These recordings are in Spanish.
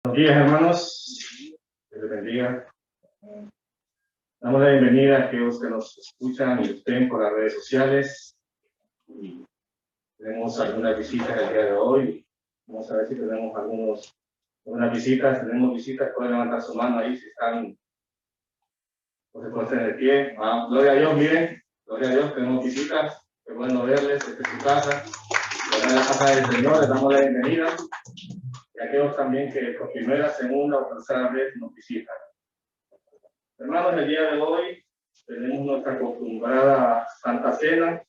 Buenos días, hermanos. Que les bendiga. Damos la bienvenida a aquellos que nos escuchan y estén por las redes sociales. Y tenemos algunas visitas el día de hoy. Vamos a ver si tenemos algunas visitas. Tenemos visitas, pueden levantar su mano ahí si están, o se ponen de pie. Gloria a Dios, miren. Gloria a Dios, tenemos visitas. Qué bueno verles desde su casa. En la casa del Señor, les damos la bienvenida. Y a aquellos también que por primera, segunda o tercera vez nos visitan. Hermanos, el día de hoy tenemos nuestra acostumbrada Santa Cena.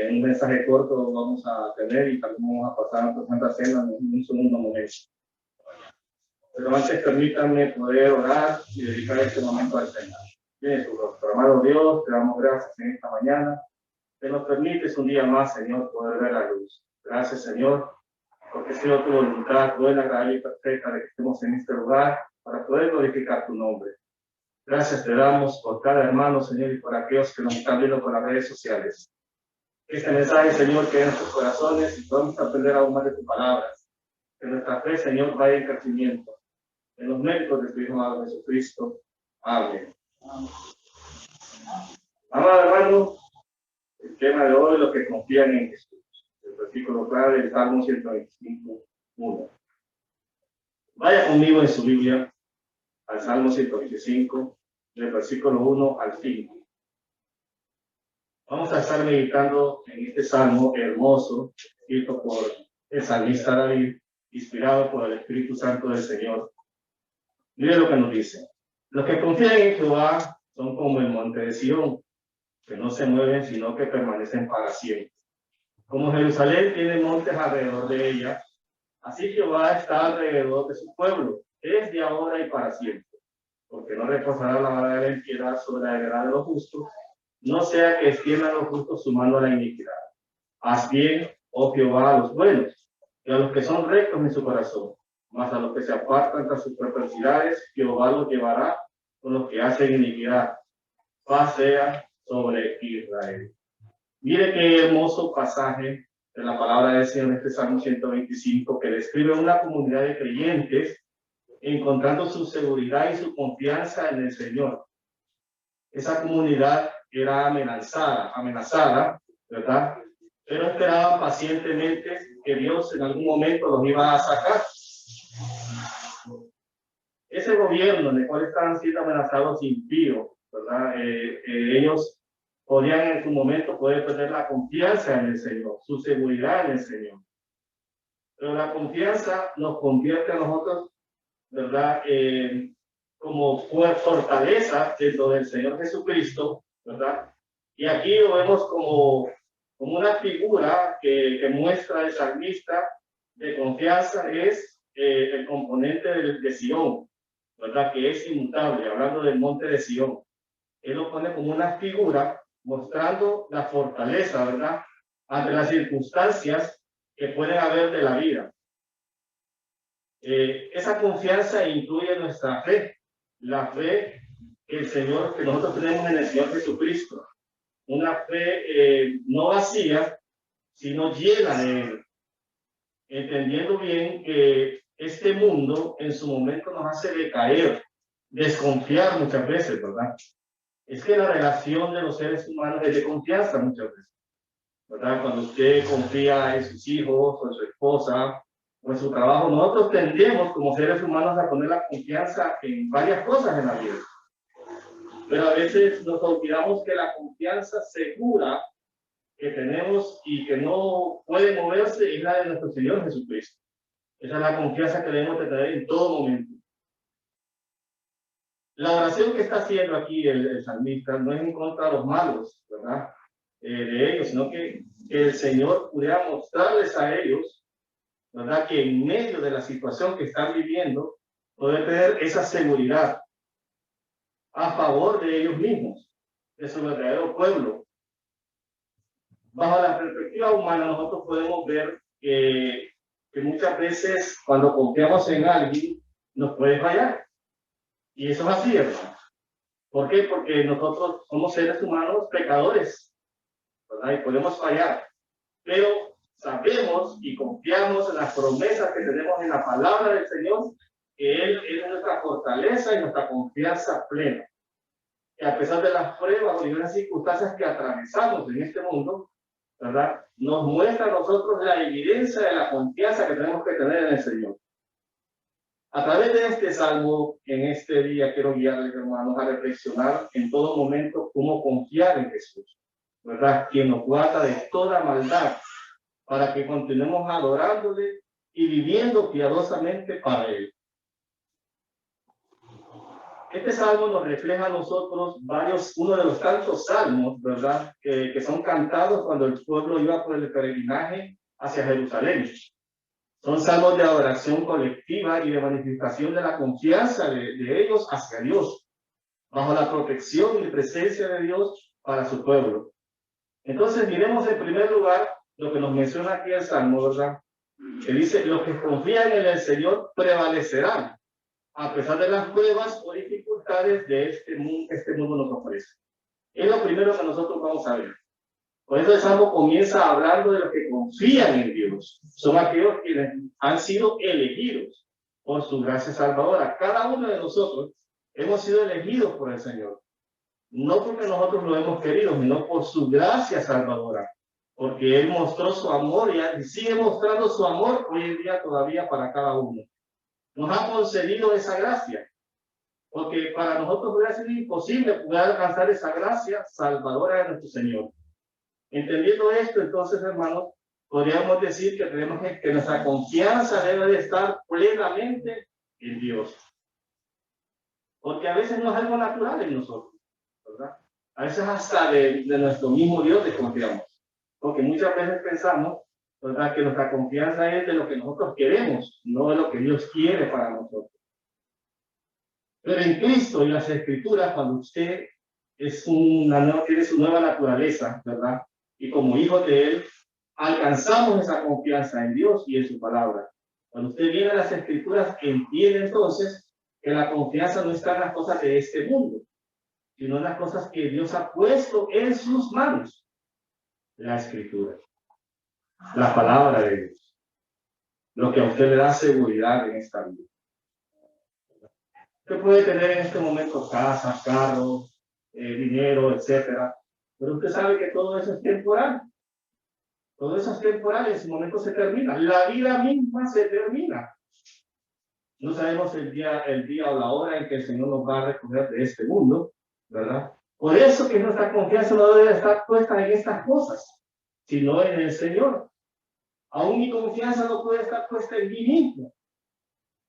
Un mensaje corto vamos a tener y también vamos a pasar a nuestra Santa Cena en un segundo momento. Pero antes permítanme poder orar y dedicar este momento al Señor. Bien, su rostro. Amado Dios, te damos gracias en esta mañana. Que nos permites un día más, Señor, poder ver la luz. Gracias, Señor, porque ha sido tu voluntad buena, agradable y perfecta de que estemos en este lugar para poder glorificar tu nombre. Gracias te damos por cada hermano, Señor, y por aquellos que nos están viendo por las redes sociales. Que este mensaje, Señor, quede en sus corazones y podamos aprender aún más de tus palabras. Que nuestra fe, Señor, vaya en crecimiento. En los méritos de tu Hijo amado Jesucristo. Amén. Amado hermano, el tema de hoy, los que confían en Jesús. El versículo clave del Salmo 125, 1. Vaya conmigo en su Biblia al Salmo 125, del versículo 1 al 5. Vamos a estar meditando en este salmo hermoso, escrito por el salmista David, inspirado por el Espíritu Santo del Señor. Mire lo que nos dice. Los que confían en Jehová son como el monte de Sión, que no se mueven, sino que permanecen para siempre. Como Jerusalén tiene montes alrededor de ella, así Jehová está alrededor de su pueblo, desde ahora y para siempre. Porque no reposará la vara de la impiedad sobre la heredad de los justos, no sea que extiendan los justos su mano a la iniquidad. Haz bien, oh Jehová, a los buenos, y a los que son rectos en su corazón. Mas a los que se apartan tras sus perversidades, Jehová los llevará con los que hacen iniquidad. Paz sea sobre Israel. Mire qué hermoso pasaje de la palabra del Señor en este Salmo 125, que describe una comunidad de creyentes encontrando su seguridad y su confianza en el Señor. Esa comunidad era amenazada, ¿verdad? Pero esperaban pacientemente que Dios en algún momento los iba a sacar. Ese gobierno en el cual estaban siendo amenazados impíos, ¿verdad? Ellos podían en su momento poder perder la confianza en el Señor, su seguridad en el Señor. Pero la confianza nos convierte a nosotros, ¿verdad? Como fortaleza dentro del Señor Jesucristo, ¿verdad? Y aquí lo vemos como una figura que muestra el salmista de confianza, es el componente de Sión, ¿verdad? Que es inmutable, hablando del monte de Sión. Él lo pone como una figura mostrando la fortaleza, ¿verdad? Ante las circunstancias que pueden haber de la vida. Esa confianza incluye nuestra fe, la fe que nosotros tenemos en el Señor Jesucristo. Una fe no vacía, sino llena de Él. Entendiendo bien que este mundo en su momento nos hace decaer, desconfiar muchas veces, ¿verdad? Es que la relación de los seres humanos es de confianza muchas veces, ¿verdad? Cuando usted confía en sus hijos o en su esposa o en su trabajo, nosotros tendemos como seres humanos a poner la confianza en varias cosas en la vida. Pero a veces nos olvidamos que la confianza segura que tenemos y que no puede moverse es la de nuestro Señor Jesucristo. Esa es la confianza que debemos de tener en todo momento. La oración que está haciendo aquí el salmista no es en contra de los malos, ¿verdad? De ellos, sino que el Señor pudiera mostrarles a ellos, ¿verdad? Que en medio de la situación que están viviendo, poder tener esa seguridad a favor de ellos mismos, de su verdadero pueblo. Bajo la perspectiva humana, nosotros podemos ver que muchas veces cuando confiamos en alguien, nos puede fallar. Y eso es así, hermano. ¿Por qué? Porque nosotros somos seres humanos pecadores, ¿verdad? Y podemos fallar. Pero sabemos y confiamos en las promesas que tenemos en la palabra del Señor, que Él es nuestra fortaleza y nuestra confianza plena. Que a pesar de las pruebas o diversas circunstancias que atravesamos en este mundo, ¿verdad? Nos muestra a nosotros la evidencia de la confianza que tenemos que tener en el Señor. A través de este salmo, en este día, quiero guiarles, hermanos, a reflexionar en todo momento cómo confiar en Jesús, ¿verdad? Quien nos guarda de toda maldad, para que continuemos adorándole y viviendo piadosamente para Él. Este salmo nos refleja a nosotros uno de los tantos salmos, ¿verdad? Que son cantados cuando el pueblo iba por el peregrinaje hacia Jerusalén. Son salmos de adoración colectiva y de manifestación de la confianza de ellos hacia Dios, bajo la protección y presencia de Dios para su pueblo. Entonces, miremos en primer lugar lo que nos menciona aquí el salmo, ¿verdad? Que dice: los que confían en el Señor prevalecerán, a pesar de las pruebas o dificultades de este mundo nos ofrece. Es lo primero que nosotros vamos a ver. Por eso el Salmo comienza hablando de los que confían en Dios. Son aquellos quienes han sido elegidos por su gracia salvadora. Cada uno de nosotros hemos sido elegidos por el Señor. No porque nosotros lo hemos querido, sino por su gracia salvadora. Porque Él mostró su amor y sigue mostrando su amor hoy en día todavía para cada uno. Nos ha concedido esa gracia, porque para nosotros hubiera sido imposible poder alcanzar esa gracia salvadora de nuestro Señor. Entendiendo esto, entonces, hermanos, podríamos decir que tenemos que nuestra confianza debe de estar plenamente en Dios. Porque a veces no es algo natural en nosotros, ¿verdad? A veces hasta de nuestro mismo Dios desconfiamos. Porque muchas veces pensamos, ¿verdad?, que nuestra confianza es de lo que nosotros queremos, no de lo que Dios quiere para nosotros. Pero en Cristo y las Escrituras, cuando usted tiene su nueva naturaleza, ¿verdad?, y como hijos de Él, alcanzamos esa confianza en Dios y en su palabra. Cuando usted viene a las Escrituras, entiende entonces que la confianza no está en las cosas de este mundo, sino en las cosas que Dios ha puesto en sus manos. La Escritura, la palabra de Dios, lo que a usted le da seguridad en esta vida. Usted puede tener en este momento casa, carro, dinero, etcétera, pero usted sabe que todo eso es temporal. Todo eso es temporal, en su momento se termina. La vida misma se termina. No sabemos el día o la hora en que el Señor nos va a recoger de este mundo, ¿verdad? Por eso que nuestra confianza no debe estar puesta en estas cosas, sino en el Señor. Aún mi confianza no puede estar puesta en mí mismo,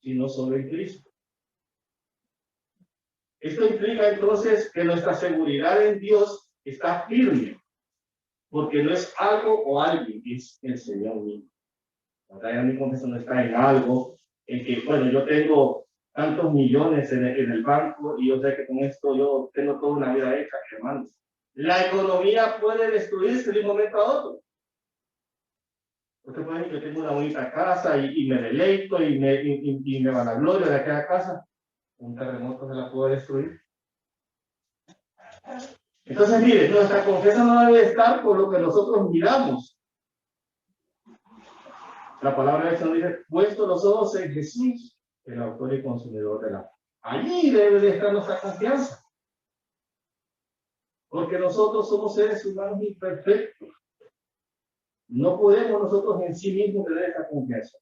sino solo en Cristo. Esto implica entonces que nuestra seguridad en Dios está firme, porque no es algo o alguien, es el Señor mismo. Ya mi confianza no está en algo, en que, bueno, yo tengo tantos millones en el banco y yo sé que con esto yo tengo toda una vida hecha, hermanos. La economía puede destruirse de un momento a otro. Usted puede decir que tengo una bonita casa y me deleito y me vanaglorio de aquella casa. Un terremoto se la puede destruir. Entonces, mire, nuestra confianza no debe estar por lo que nosotros miramos. La palabra de Dios dice: puesto los ojos en Jesús, el autor y consumidor de la fe. Allí debe de estar nuestra confianza. Porque nosotros somos seres humanos imperfectos. No podemos nosotros en sí mismos tener esa confianza.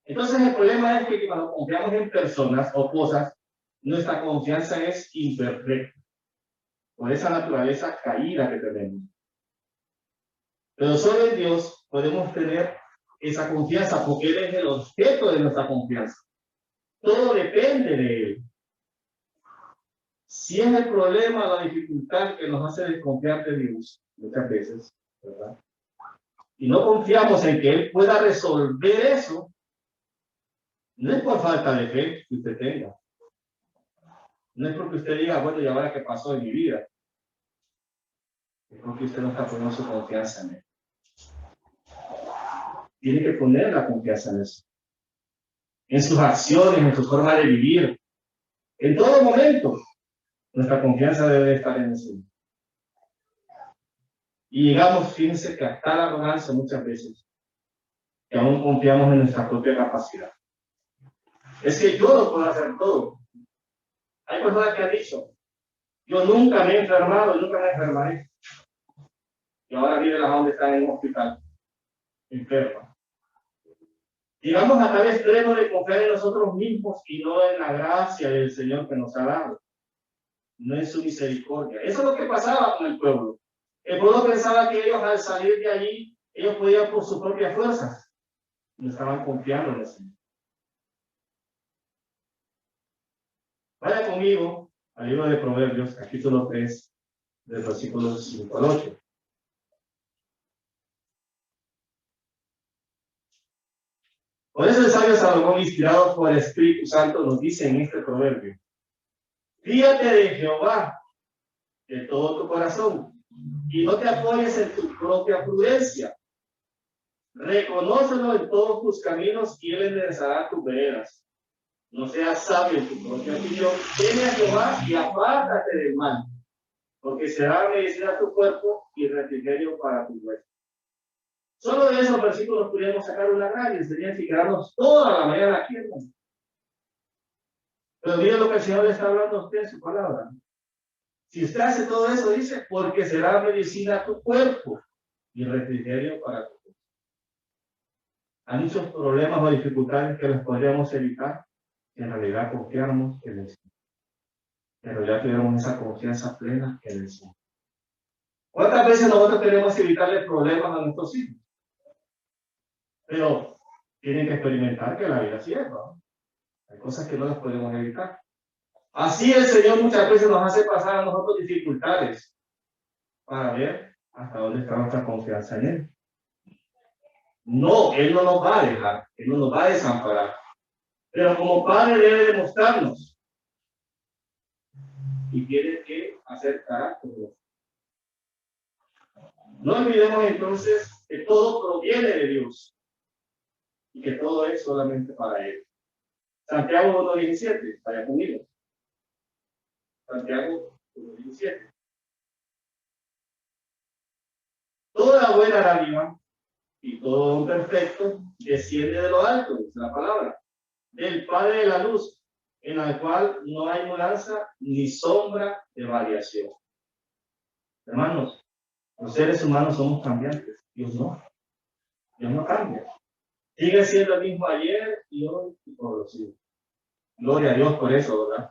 Entonces el problema es que cuando confiamos en personas o cosas, nuestra confianza es imperfecta, por esa naturaleza caída que tenemos. Pero solo en Dios podemos tener esa confianza, porque Él es el objeto de nuestra confianza. Todo depende de Él. Si es el problema, la dificultad que nos hace desconfiar de Dios, muchas veces, ¿verdad?, y no confiamos en que Él pueda resolver eso, no es por falta de fe que usted tenga. No es porque usted diga, bueno, ¿y ahora qué pasó en mi vida? Es porque usted no está poniendo su confianza en Él. Tiene que poner la confianza en eso. En sus acciones, en su forma de vivir. En todo momento, nuestra confianza debe estar en el Señor. Y llegamos, fíjense, que hasta la arrogancia muchas veces, que aún confiamos en nuestra propia capacidad. Es que yo lo puedo hacer todo. Hay personas que han dicho, yo nunca me he enfermado, nunca me enfermaré. Y ahora miren a donde están en un hospital, enferma. Llegamos a tal extremo de confiar en nosotros mismos y no en la gracia del Señor que nos ha dado, no en su misericordia. Eso es lo que pasaba con el pueblo. El pueblo pensaba que ellos al salir de allí, ellos podían por sus propias fuerzas. No estaban confiando en el Señor. Vaya conmigo al libro de Proverbios, capítulo 3, del versículo 5 al 8. Por eso el sabio Salomón, inspirado por el Espíritu Santo, nos dice en este proverbio: fíjate de Jehová de todo tu corazón y no te apoyes en tu propia prudencia. Reconócelo en todos tus caminos y él enderezará tus veredas. No seas sabio en tu propia opinión. Teme a Jehová y apártate del mal, porque será medicina a tu cuerpo y refrigerio para tu hueso. Solo de esos versículos podríamos sacar una gran enseñanza y quedarnos toda la mañana aquí, hermano. Pero mira lo que el Señor le está hablando a usted en su palabra. Si usted hace todo eso, dice, porque será medicina a tu cuerpo y refrigerio para tu cuerpo. Hay muchos problemas o dificultades que los podríamos evitar si en realidad confiáramos en el Señor. En realidad tuviéramos esa confianza plena en el Señor. ¿Cuántas veces nosotros queremos evitarle problemas a nuestros hijos? Pero tienen que experimentar que la vida es cierta, ¿no? Hay cosas que no las podemos evitar. Así el Señor muchas veces nos hace pasar a nosotros dificultades para ver hasta dónde está nuestra confianza en Él. No, Él no nos va a dejar, Él no nos va a desamparar. Pero como Padre debe demostrarnos y tiene que hacer carácter. No olvidemos entonces que todo proviene de Dios y que todo es solamente para Él. Santiago 1:17, vaya conmigo. Santiago 1:17. Toda buena dádiva y todo don perfecto desciende de lo alto, dice la palabra, del Padre de la luz, en el cual no hay mudanza ni sombra de variación. Hermanos, los seres humanos somos cambiantes, Dios no. Dios no cambia. Sigue siendo el mismo ayer y hoy y por los siglos. Gloria a Dios por eso, ¿verdad?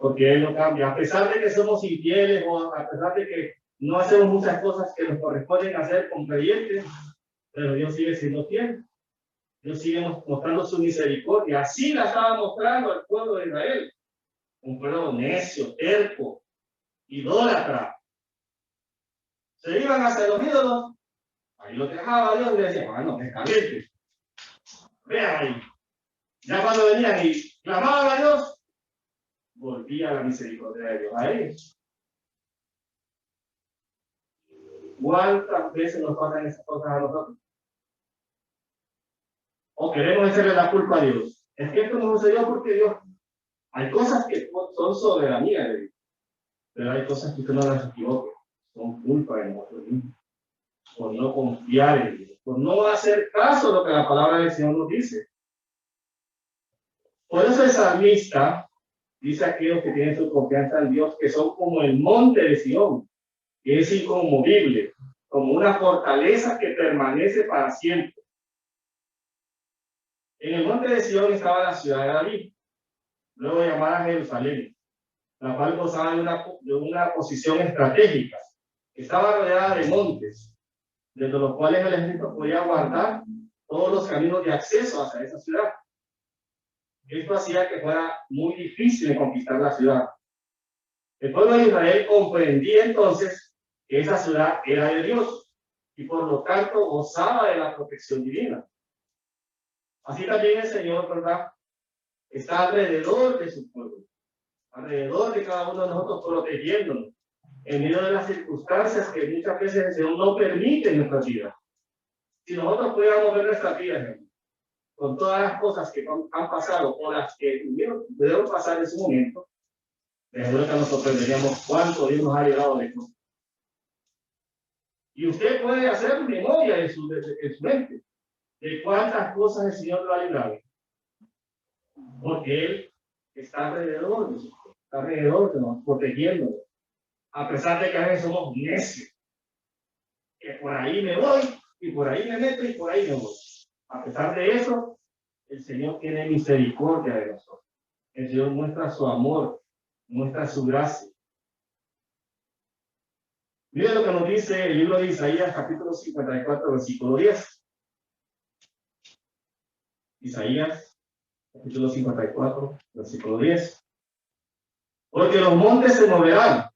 Porque Él no cambia. A pesar de que somos infieles o a pesar de que no hacemos muchas cosas que nos corresponden hacer con creyentes, pero Dios sigue siendo fiel. Dios sigue mostrando su misericordia. Así la estaba mostrando al pueblo de Israel. Un pueblo necio, terco, idólatra. Se iban hacia los ídolos. Ahí lo dejaba Dios y le decía, bueno, descaliente. Vean ahí. Ya cuando venían y clamaban a Dios, volvía la misericordia de Dios a ellos. ¿Cuántas veces nos pasan esas cosas a nosotros? O queremos echarle la culpa a Dios. Es que esto no sucedió porque Dios. Hay cosas que son soberanía de Dios, pero hay cosas que usted no las equivoca. Son culpa de nosotros mismos. Por no confiar en Dios, por no hacer caso a lo que la palabra del Señor nos dice. Por eso el salmista dice a aquellos que tienen su confianza en Dios que son como el monte de Sión, que es inconmovible, como una fortaleza que permanece para siempre. En el monte de Sión estaba la ciudad de David, luego llamada Jerusalén, la cual gozaba de una posición estratégica. Estaba rodeada de montes, desde los cuales el ejército podía guardar todos los caminos de acceso hacia esa ciudad. Esto hacía que fuera muy difícil conquistar la ciudad. El pueblo de Israel comprendía entonces que esa ciudad era de Dios y por lo tanto gozaba de la protección divina. Así también el Señor, ¿verdad?, está alrededor de su pueblo, alrededor de cada uno de nosotros, protegiéndonos en medio de las circunstancias que muchas veces el Señor no permite en nuestra vida. Si nosotros pudiéramos ver nuestra vida, con todas las cosas que han pasado o las que debieron pasar en su momento, de seguro que nos sorprenderíamos cuánto Dios nos ha ayudado de esto. Y usted puede hacer memoria de su mente, de cuántas cosas el Señor lo ha librado. Porque Él está alrededor de nosotros, está alrededor de nosotros, protegiéndonos. A pesar de que a veces somos necios, que por ahí me voy, y por ahí me meto, y por ahí me voy. A pesar de eso, el Señor tiene misericordia de nosotros. El Señor muestra su amor, muestra su gracia. Miren lo que nos dice el libro de Isaías, capítulo 54, versículo 10. Isaías, capítulo 54, versículo 10. Porque los montes se moverán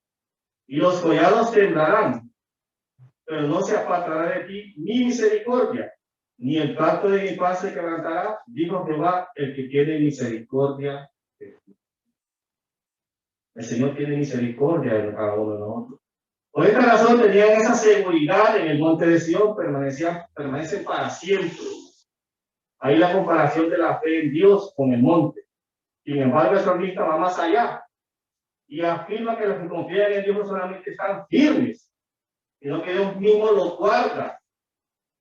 y los collados temblarán, pero no se apartará de ti mi misericordia, ni el pacto de mi paz se quebrantará, dijo Jehová, el que tiene misericordia de ti. El Señor tiene misericordia de cada uno de nosotros. Por esta razón tenían esa seguridad en el monte de Sión, permanecen para siempre. Ahí la comparación de la fe en Dios con el monte. Sin embargo, el salmista va más allá y afirma que los que confían en Dios no solamente están firmes, sino que Dios mismo los guarda.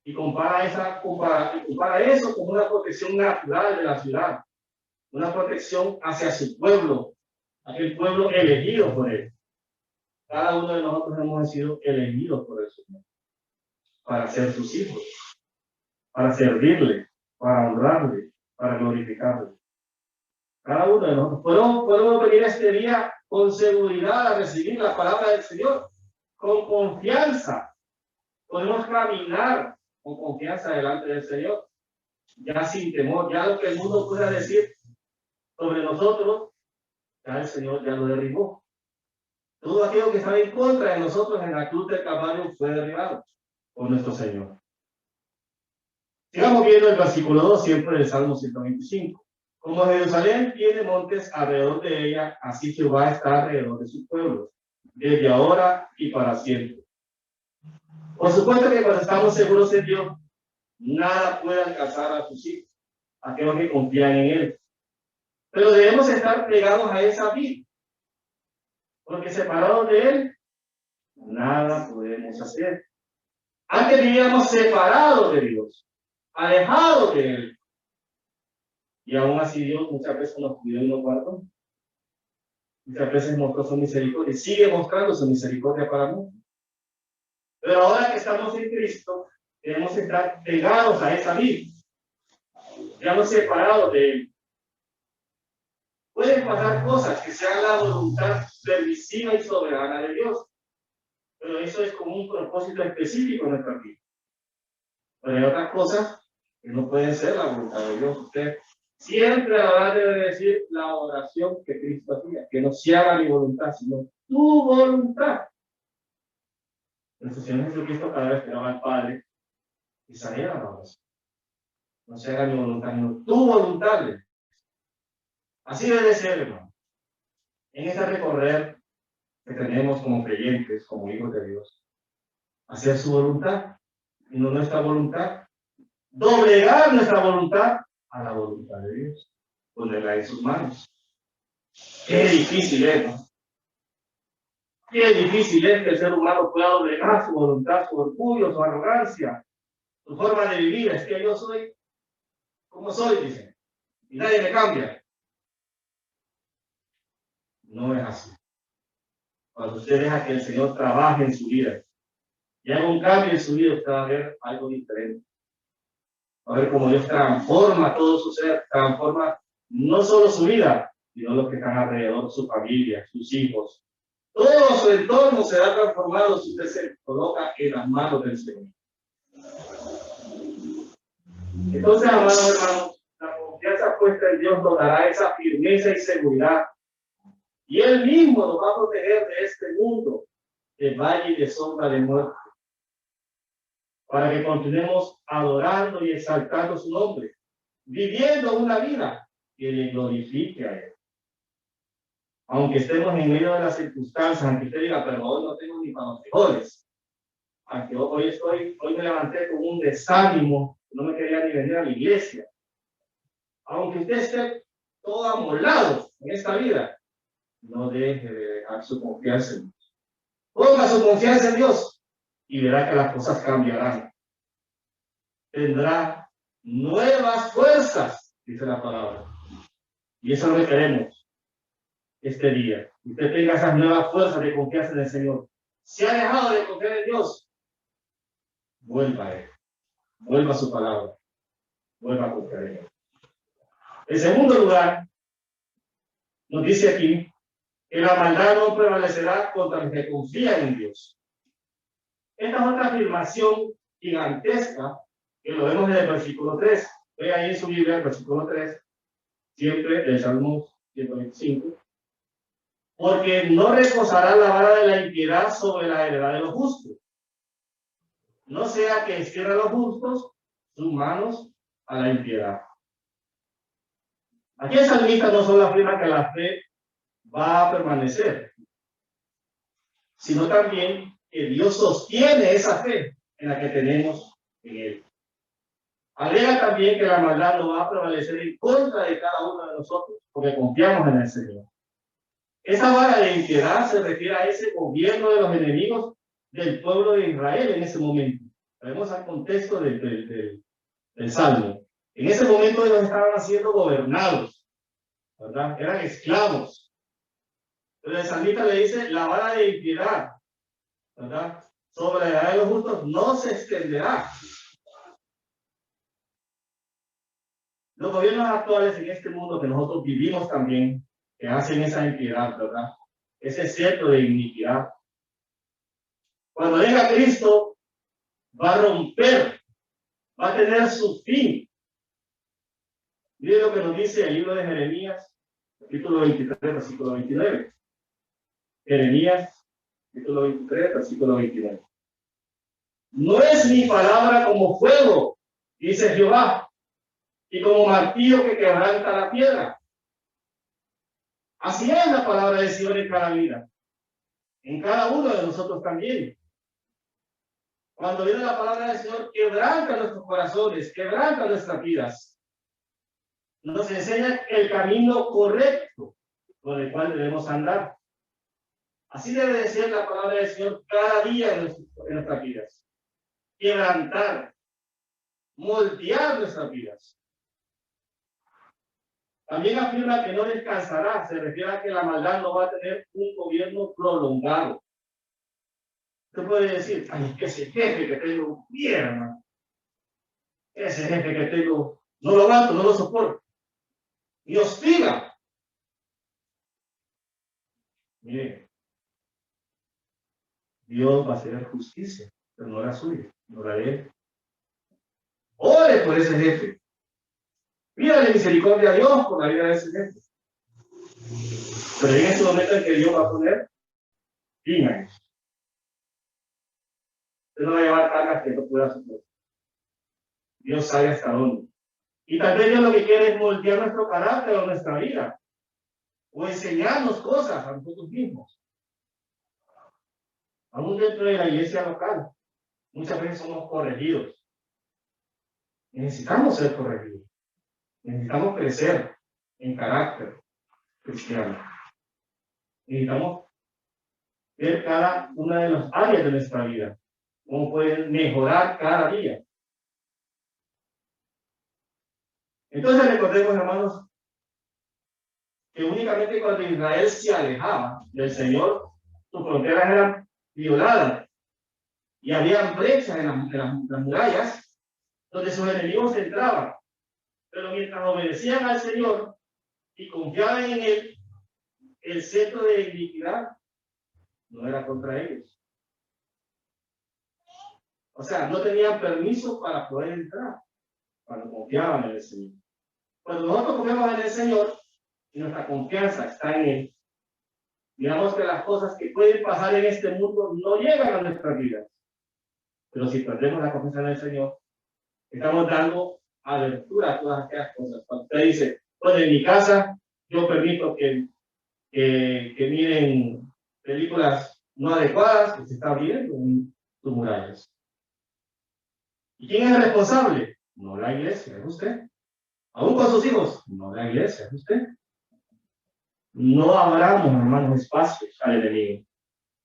Y compara eso con una protección natural de la ciudad, una protección hacia su pueblo, aquel pueblo elegido por Él. Cada uno de nosotros hemos sido elegidos por el Señor para ser sus hijos, para servirle, para honrarle, para glorificarle. Cada uno de nosotros podemos venir este día con seguridad a recibir la palabra del Señor, con confianza. Podemos caminar con confianza delante del Señor, ya sin temor, ya lo que el mundo pueda decir sobre nosotros, ya el Señor ya lo derribó. Todo aquello que estaba en contra de nosotros en la cruz del Calvario fue derribado por nuestro Señor. Sigamos viendo el versículo 2, siempre del Salmo 125. Como Jerusalén tiene montes alrededor de ella, así Jehová está alrededor de sus pueblos, desde ahora y para siempre. Por supuesto que cuando estamos seguros en Dios, nada puede alcanzar a sus hijos, a aquellos que confían en Él. Pero debemos estar pegados a esa vida, porque separados de Él, nada podemos hacer. Antes vivíamos separados de Dios, alejados de Él. Y aún así Dios muchas veces nos cuidó y nos guardó. Muchas veces mostró su misericordia y sigue mostrando su misericordia para nosotros. Pero ahora que estamos en Cristo, debemos estar pegados a esa vida, ya separados de Él. Pueden pasar cosas que sean la voluntad permisiva y soberana de Dios, pero eso es como un propósito específico en nuestra vida. Pero hay otras cosas que no pueden ser la voluntad de Dios. Usted siempre ahora debe decir la oración que Cristo hacía, que no se haga mi voluntad, sino tu voluntad. Nuestro Señor Jesucristo cada vez que oraba al Padre, y salía la oración. No se haga mi voluntad, sino tu voluntad. Así debe ser, hermano. En este recorrer que tenemos como creyentes, como hijos de Dios, hacer su voluntad, y no nuestra voluntad. Doblegar nuestra voluntad a la voluntad de Dios. Ponerla en sus manos. Qué difícil es, ¿no? Qué difícil es que el ser humano pueda doblegar su voluntad, su orgullo, su arrogancia, su forma de vivir. Es que yo soy como soy, dice, y nadie me cambia. No es así. Cuando usted deja que el Señor trabaje en su vida y haga un cambio en su vida, usted va a ver algo diferente. Va a ver cómo Dios transforma todo su ser, transforma no solo su vida, sino los que están alrededor, su familia, sus hijos. Todo su entorno será transformado si usted se coloca en las manos del Señor. Entonces, amados hermanos, la confianza puesta en Dios nos dará esa firmeza y seguridad. Y Él mismo nos va a proteger de este mundo, de valle y de sombra de muerte, para que continuemos adorando y exaltando su nombre, viviendo una vida que le glorifique a Él. Aunque estemos en medio de las circunstancias, aunque usted diga, pero hoy no tengo ni para los frijoles, aunque hoy me levanté con un desánimo, no me quería ni venir a la iglesia, aunque usted esté todo amolado en esta vida, no deje de dejar su confianza en Dios. Ponga su confianza en Dios y verá que las cosas cambiarán. Tendrá nuevas fuerzas, dice la palabra. Y eso es lo que queremos este día. Usted tenga esas nuevas fuerzas de confianza en el Señor. Se ha dejado de confiar en Dios. Vuelva a Él. Vuelva a su palabra. Vuelva a confiar en Él. En segundo lugar, nos dice aquí que la maldad no prevalecerá contra los que confían en Dios. Esta es otra afirmación gigantesca que lo vemos en el versículo 3. Ve ahí en su Biblia, el versículo 3, siempre el Salmo 125. Porque no reposará la vara de la impiedad sobre la heredad de los justos. No sea que extienda a los justos sus manos a la impiedad. Aquí el salmista no solo afirma que la fe va a permanecer, sino también que Dios sostiene esa fe en la que tenemos en Él. Alega también que la maldad no va a prevalecer en contra de cada uno de nosotros, porque confiamos en el Señor. Esa vara de impiedad se refiere a ese gobierno de los enemigos del pueblo de Israel en ese momento. Vemos al contexto del Salmo. En ese momento ellos estaban siendo gobernados, ¿verdad? Eran esclavos. Pero el salmista le dice, la vara de impiedad, ¿verdad?, sobre la edad de los justos no se extenderá. Los gobiernos actuales en este mundo que nosotros vivimos también, que hacen esa impiedad, ¿verdad?, ese cetro de iniquidad. Cuando venga Cristo, va a romper, va a tener su fin. Miren lo que nos dice el libro de Jeremías, capítulo 23, versículo 29. Jeremías, capítulo 23, versículo 29. No es mi palabra como fuego, dice Jehová, y como martillo que quebranta la piedra. Así es la palabra del Señor en cada vida, en cada uno de nosotros también. Cuando viene la palabra del Señor, quebranta nuestros corazones, quebranta nuestras vidas. Nos enseña el camino correcto por el cual debemos andar. Así debe de ser la palabra del Señor cada día en nuestras vidas. Quebrantar, moldear nuestras vidas. También afirma que no descansará, se refiere a que la maldad no va a tener un gobierno prolongado. Usted puede decir, ay, que ese jefe que tengo, bien, hermano. Ese jefe que tengo, no lo aguanto, no lo soporto. Y hostiga. Mire, Dios va a hacer justicia, pero no la suya, no la de él. Ore por ese jefe. Pídale misericordia a Dios por la vida de ese jefe. Pero en ese momento en que Dios va a poner fin a eso. Usted no va a llevar cargas que no pueda soportar. Dios sabe hasta dónde. Y tal vez Dios lo que quiere es moldear nuestro carácter o nuestra vida. O enseñarnos cosas a nosotros mismos. Aún dentro de la iglesia local, muchas veces somos corregidos. Necesitamos ser corregidos. Necesitamos crecer en carácter cristiano. Necesitamos ver cada una de las áreas de nuestra vida, cómo pueden mejorar cada día. Entonces recordemos, hermanos, que únicamente cuando Israel se alejaba del Señor, sus fronteras eran violadas y había brechas en las murallas donde sus enemigos entraban. Pero mientras obedecían al Señor y confiaban en Él, el cetro de iniquidad no era contra ellos. O sea, no tenían permiso para poder entrar cuando confiaban en el Señor. Cuando nosotros confiamos en el Señor y nuestra confianza está en Él, digamos que las cosas que pueden pasar en este mundo no llegan a nuestras vidas. Pero si perdemos la confianza en el Señor, estamos dando abertura a todas aquellas cosas. Cuando usted dice, bueno, en mi casa yo permito que miren películas no adecuadas, que se está abriendo sus murallas. ¿Y quién es el responsable? No la iglesia, es usted. Aún con sus hijos, no la iglesia, es usted. No abramos, hermanos, espacios al enemigo,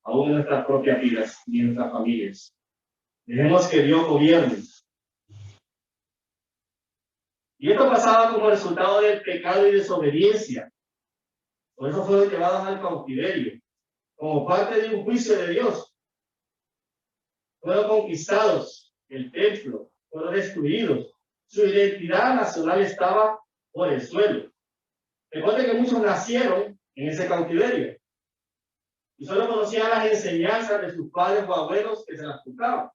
aún en nuestras propias vidas y en nuestras familias. Dejemos que Dios gobierne. Y esto pasaba como resultado del pecado y desobediencia. Por eso fueron llevados al cautiverio, como parte de un juicio de Dios. Fueron conquistados, el templo, fueron destruidos. Su identidad nacional estaba por el suelo. Recuerden que muchos nacieron en ese cautiverio y solo conocían las enseñanzas de sus padres o abuelos que se las contaban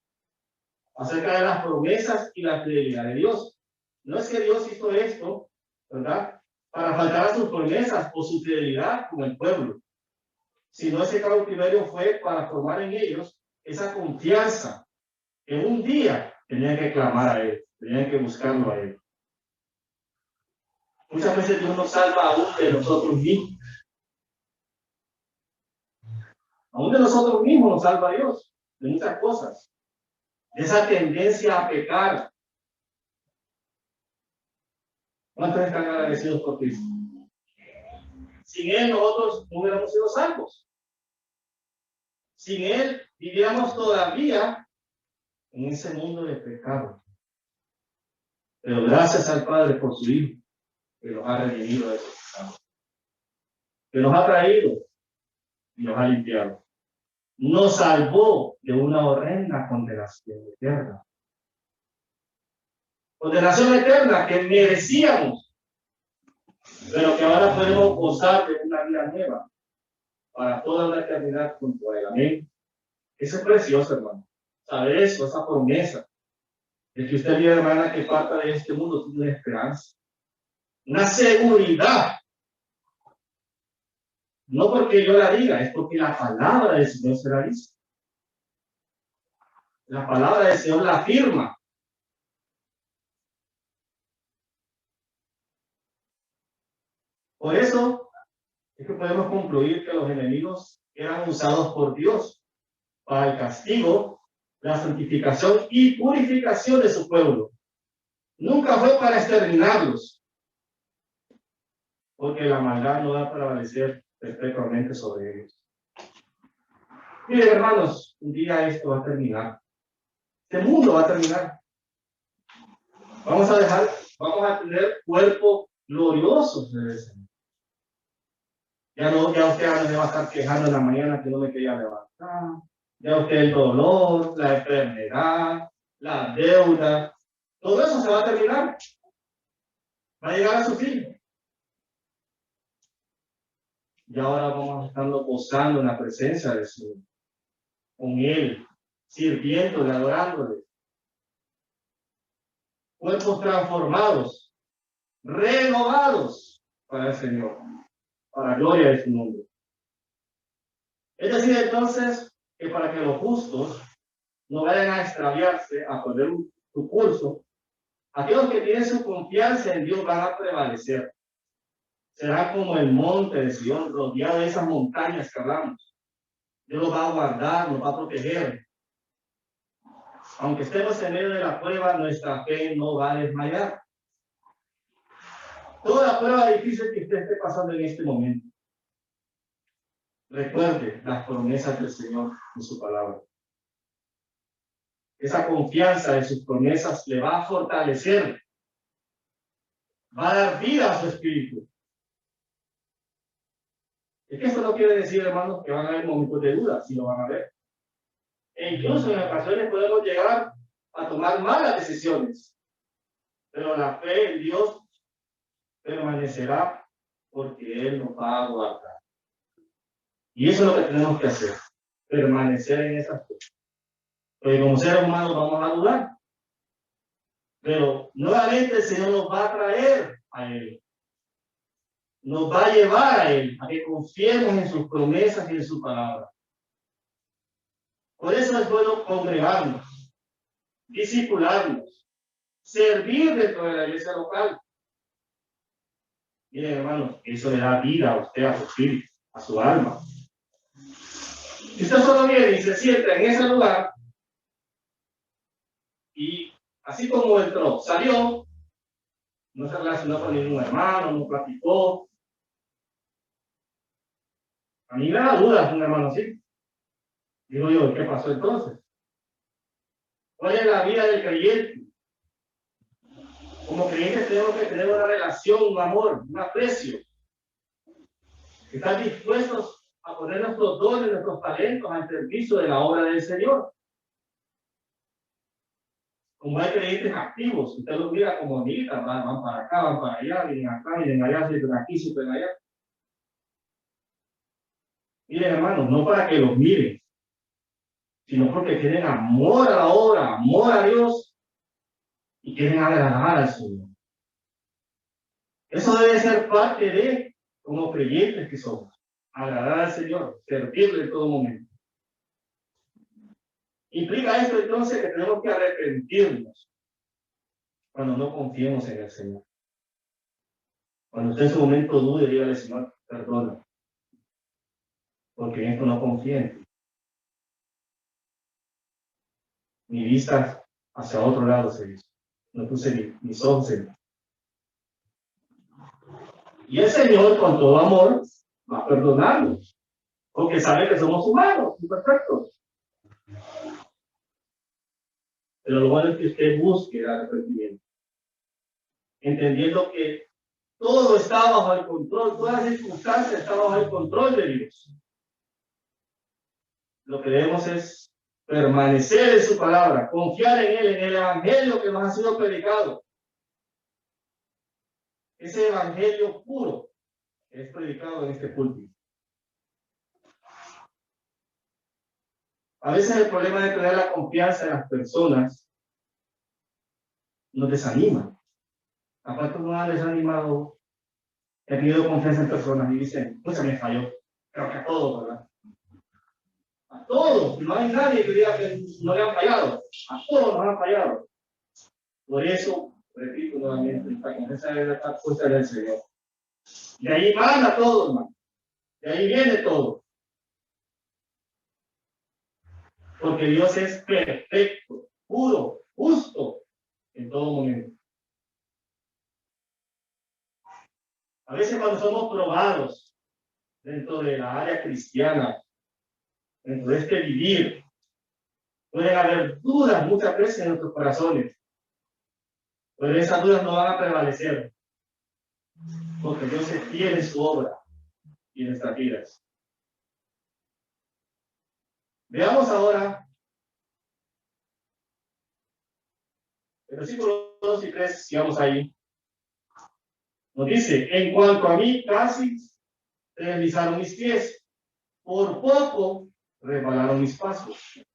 acerca de las promesas y la fidelidad de Dios. No es que Dios hizo esto, ¿verdad?, para faltar a sus promesas o su fidelidad con el pueblo, sino ese cautiverio fue para formar en ellos esa confianza que un día tenían que clamar a Él, tenían que buscarlo a Él. Muchas veces Dios nos salva aún de nosotros mismos. Aún de nosotros mismos nos salva Dios de muchas cosas. De esa tendencia a pecar. ¿Cuántos están agradecidos por Cristo? Sin Él nosotros no hubiéramos sido salvos. Sin Él vivíamos todavía en ese mundo de pecado. Pero gracias al Padre por su Hijo, que nos ha redimido de esos pecados, que nos ha traído y nos ha limpiado. Nos salvó de una horrenda condenación eterna. Condenación eterna que merecíamos, pero que ahora podemos gozar de una vida nueva para toda la eternidad junto a Él. Amén. Eso es precioso, hermano. Saber eso, esa promesa de que usted, mi hermana, que parte de este mundo, tiene una esperanza, una seguridad. No porque yo la diga, es porque la palabra del Señor se la dice. La palabra del Señor la afirma. Por eso es que podemos concluir que los enemigos eran usados por Dios para el castigo, la santificación y purificación de su pueblo. Nunca fue para exterminarlos, porque la maldad no va a prevalecer perpetuamente sobre ellos. Miren, hermanos, un día esto va a terminar. Este mundo va a terminar. Vamos a tener cuerpos gloriosos de ese. Ya usted no se va a estar quejando en la mañana que no me quería levantar. Ya usted el dolor, la enfermedad, la deuda, todo eso se va a terminar. Va a llegar a su fin. Y ahora vamos a estar gozando en la presencia del Señor, con Él, sirviéndole, adorándole. Cuerpos transformados, renovados para el Señor, para la gloria de su nombre. Es decir, entonces, que para que los justos no vayan a extraviarse, a perder su curso, aquellos que tienen su confianza en Dios van a prevalecer. Será como el monte de Sion, rodeado de esas montañas que hablamos. Dios los va a guardar, los va a proteger. Aunque estemos en medio de la prueba, nuestra fe no va a desmayar. Toda prueba difícil que usted esté pasando en este momento, recuerde las promesas del Señor en su palabra. Esa confianza en sus promesas le va a fortalecer, va a dar vida a su espíritu. Es que eso no quiere decir, hermanos, que van a haber momentos de duda, si lo van a ver. E incluso en ocasiones podemos llegar a tomar malas decisiones, pero la fe en Dios permanecerá porque Él nos va a guardar. Y eso es lo que tenemos que hacer, permanecer en esa fe. Porque como seres humanos vamos a dudar, pero nuevamente el Señor nos va a traer a Él. Nos va a llevar a Él, a que confiemos en sus promesas y en su palabra. Por eso es bueno congregarnos, discipularnos, servir dentro de la iglesia local. Miren, hermanos, eso le da vida a usted, a su espíritu, a su alma. Si usted solo viene y se sienta en ese lugar, y así como entró, salió, no se relacionó con ningún hermano, no platicó. A mí me da dudas un hermano así. Digo yo, ¿qué pasó entonces? ¿Cuál es la vida del creyente? Como creyentes tenemos que tener una relación, un amor, un aprecio. Estar dispuestos a poner nuestros dones, nuestros talentos al servicio de la obra del Señor. Como hay creyentes activos, usted los mira como militan, van para acá, van para allá, vienen acá, vienen allá, vienen aquí, vienen allá. Miren, hermanos, no para que los miren, sino porque tienen amor a la obra, amor a Dios y quieren agradar al Señor. Eso debe ser parte de, como creyentes que somos, agradar al Señor, servirle en todo momento. Implica esto entonces que tenemos que arrepentirnos cuando no confiemos en el Señor. Cuando usted en su momento dude, dígale, Señor, perdona, porque en esto no confío en ti. Mi vista hacia otro lado se hizo. No puse mis ojos en ti. Y el Señor, con todo amor, va a perdonarnos, porque sabe que somos humanos, imperfectos. Pero lo bueno es que usted busque el arrepentimiento, entendiendo que todo está bajo el control, todas las circunstancias están bajo el control de Dios. Lo que debemos es permanecer en su palabra, confiar en Él, en el evangelio que nos ha sido predicado. Ese evangelio puro que es predicado en este púlpito. A veces el problema de tener la confianza en las personas nos desanima. Aparte no ha desanimado, he tenido confianza en personas y dicen, pues se me falló. Creo que a todos, ¿verdad? A todos, no hay nadie que diga que no le han fallado. A todos nos han fallado. Por eso, repito nuevamente, esta confianza debe estar puesta en el Señor. De ahí manda todo, hermano. De ahí viene todo. Porque Dios es perfecto, puro, justo en todo momento. A veces cuando somos probados dentro de la área cristiana, dentro de este vivir, pueden haber dudas muchas veces en nuestros corazones. Pero esas dudas no van a prevalecer. Porque Dios es fiel en su obra y en nuestras vidas. Veamos ahora el versículo 2 y 3, sigamos ahí. Nos dice, en cuanto a mí, casi se deslizaron mis pies. Por poco resbalaron mis pasos.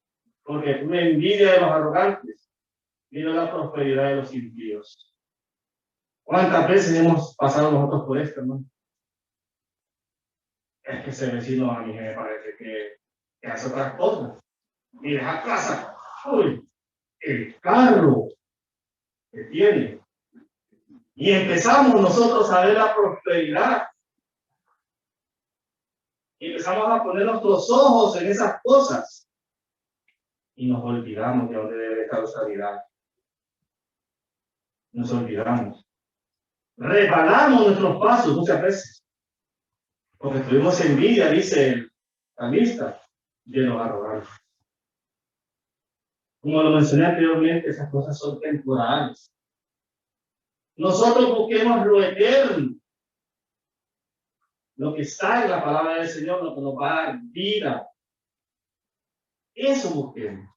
Porque tuve envidia de los arrogantes y de la prosperidad de los impíos. ¿Cuántas veces hemos pasado nosotros por esto, no? Es que ese vecino a mí me parece que hace otras cosas. Y deja casa. Uy, el carro que tiene. Y empezamos nosotros a ver la prosperidad. Y empezamos a poner nuestros ojos en esas cosas. Y nos olvidamos de dónde debe estar la sanidad. Nos olvidamos. Resbalamos nuestros pasos muchas veces. Porque tuvimos envidia, dice el salmista, de los arrogantes. Como lo mencioné anteriormente, esas cosas son temporales. Nosotros busquemos lo eterno. Lo que está en la palabra del Señor, lo que nos va a dar vida. Eso busquemos.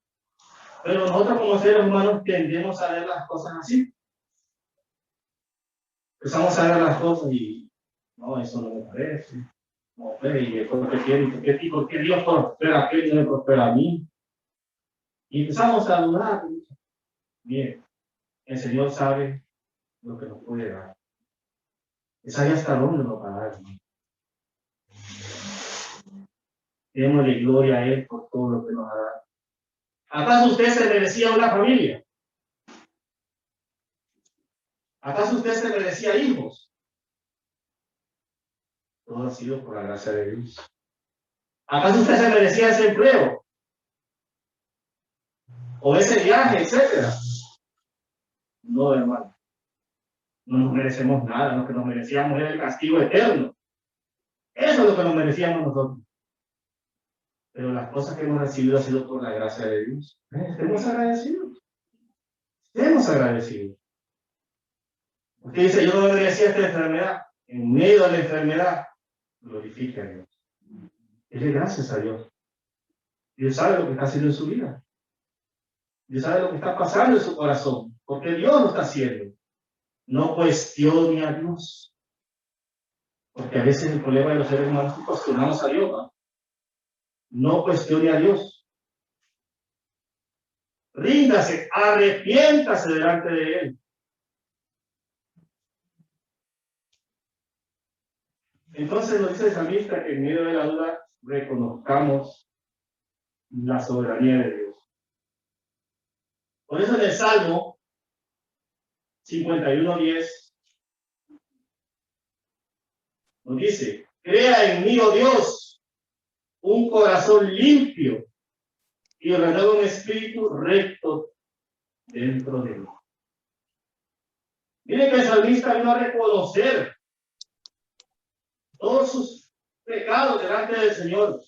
Pero nosotros como seres humanos tendemos a ver las cosas así. Empezamos a ver las cosas y no, eso no me parece. No, y ¿por qué Dios prospera a aquel y no me prospera a mí? Y empezamos a dudar. Bien, el Señor sabe lo que nos puede dar. Él sabe hasta dónde nos va a dar. Démosle gloria a Él por todo lo que nos ha dado. ¿Acaso usted se merecía una familia? ¿Acaso usted se merecía hijos? Todo ha sido por la gracia de Dios. ¿Acaso usted se merecía ese empleo? ¿O ese viaje, etcétera? No, hermano. No nos merecemos nada. Lo que nos merecíamos era el castigo eterno. Eso es lo que nos merecíamos nosotros. Pero las cosas que hemos recibido ha sido por la gracia de Dios. Estemos agradecidos. Estemos agradecidos. Porque dice, yo no merecía esta enfermedad. En medio de la enfermedad, glorifique a Dios. Dile gracias a Dios. Dios sabe lo que está haciendo en su vida. Dios sabe lo que está pasando en su corazón. Porque Dios lo está haciendo. No cuestione a Dios. Porque a veces el problema de los seres humanos es que cuestionamos a Dios, ¿no? No cuestione a Dios. Ríndase, arrepiéntase delante de Él. Entonces nos dice el salmista que en medio de la duda reconozcamos la soberanía de Dios. Por eso en el Salmo 51:10 nos dice, crea en mí, oh Dios, un corazón limpio y renueva un espíritu recto dentro de mí. Miren que el salmista vino a reconocer todos sus pecados delante del Señor.